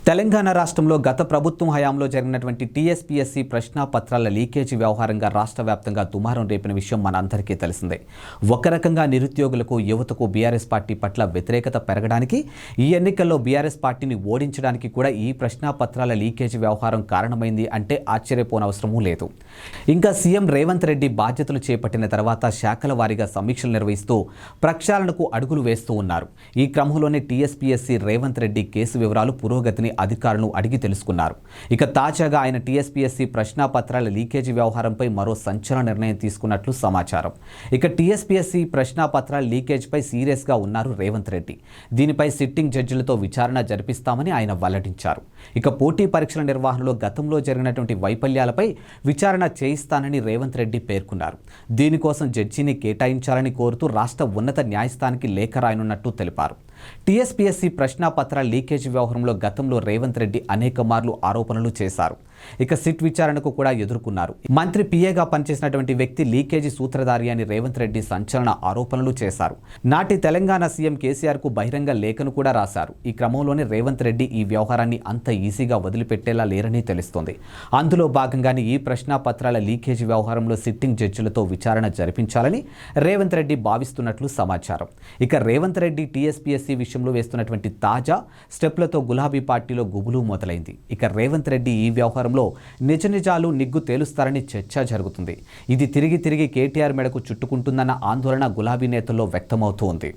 తెలంగాణ రాష్ట్రంలో గత ప్రభుత్వం హయాంలో జరిగినటువంటి టీఎస్పీఎస్సీ ప్రశ్నాపత్రాల లీకేజీ వ్యవహారంగా రాష్ట్ర వ్యాప్తంగా దుమారం రేపిన విషయం మనందరికీ తెలిసిందే. ఒక రకంగా నిరుద్యోగులకు, యువతకు బీఆర్ఎస్ పార్టీ పట్ల వ్యతిరేకత పెరగడానికి, ఈ ఎన్నికల్లో బీఆర్ఎస్ పార్టీని ఓడించడానికి కూడా ఈ ప్రశ్నాపత్రాల లీకేజీ వ్యవహారం కారణమైంది అంటే ఆశ్చర్యపోనవసరమూ లేదు. ఇంకా సీఎం రేవంత్ రెడ్డి బాధ్యతలు చేపట్టిన తర్వాత శాఖల వారీగా సమీక్షలు నిర్వహిస్తూ ప్రక్షాళనకు అడుగులు వేస్తూ ఉన్నారు. ఈ క్రమంలోనే టీఎస్పీఎస్సీ రేవంత్ రెడ్డి కేసు వివరాలు, పురోగతిని అధికారులను అడిగి తెలుసుకున్నారు. ఇక తాజాగా ఆయన టీఎస్పీఎస్సీ ప్రశ్నాపత్రాల లీకేజీ వ్యవహారంపై మరో సంచలన నిర్ణయం తీసుకున్నట్లు సమాచారం. ఇక టీఎస్పీఎస్సీ ప్రశ్నాపత్రాల లీకేజ్పై సీరియస్గా ఉన్నారు రేవంత్ రెడ్డి. దీనిపై సిట్టింగ్ జడ్జిలతో విచారణ జరిపిస్తామని ఆయన వెల్లడించారు. ఇక పోటీ పరీక్షల నిర్వహణలో గతంలో జరిగినటువంటి వైఫల్యాలపై విచారణ చేయిస్తానని రేవంత్ రెడ్డి పేర్కొన్నారు. దీనికోసం జడ్జిని కేటాయించాలని కోరుతూ రాష్ట్ర ఉన్నత న్యాయస్థానానికి లేఖ రాయనున్నట్టు తెలిపారు. టీఎస్పీఎస్సీ ప్రశ్నాపత్రాల లీకేజీ వ్యవహారంలో గతంలో రేవంత్ రెడ్డి అనేక మార్లు ఆరోపణలు చేశారు. ఇక సిట్ విచారణకు కూడా ఎదుర్కొన్నారు. మంత్రి పిఏగా పనిచేసినటువంటి వ్యక్తి లీకేజీ సూత్రధారి అని రేవంత్ రెడ్డి సంచలన ఆరోపణలు చేశారు. నాటి తెలంగాణ సీఎం కేసీఆర్కు బహిరంగ లేఖను కూడా రాశారు. ఈ క్రమంలోనే రేవంత్ రెడ్డి ఈ వ్యవహారాన్ని అంత ఈజీగా వదిలిపెట్టేలా లేరని తెలుస్తోంది. అందులో భాగంగానే ఈ ప్రశ్నాపత్రాల లీకేజీ వ్యవహారంలో సిట్టింగ్ జడ్జిలతో విచారణ జరిపించాలని రేవంత్ రెడ్డి భావిస్తున్నట్లు సమాచారం. ఇక రేవంత్ రెడ్డి టీఎస్పీఎస్సీ విషయంలో వేస్తున్నటువంటి తాజా స్టెప్లతో గులాబీ పార్టీలో గుబులు మొదలైంది. ఇక రేవంత్ రెడ్డి ఈ వ్యవహారంలో నిజ నిజాలు నిగ్గు తేలుస్తారని చర్చ జరుగుతుంది. ఇది తిరిగి కేటీఆర్ మెడకు చుట్టుకుంటుందన్న ఆందోళన గులాబీ నేతల్లో వ్యక్తమవుతోంది.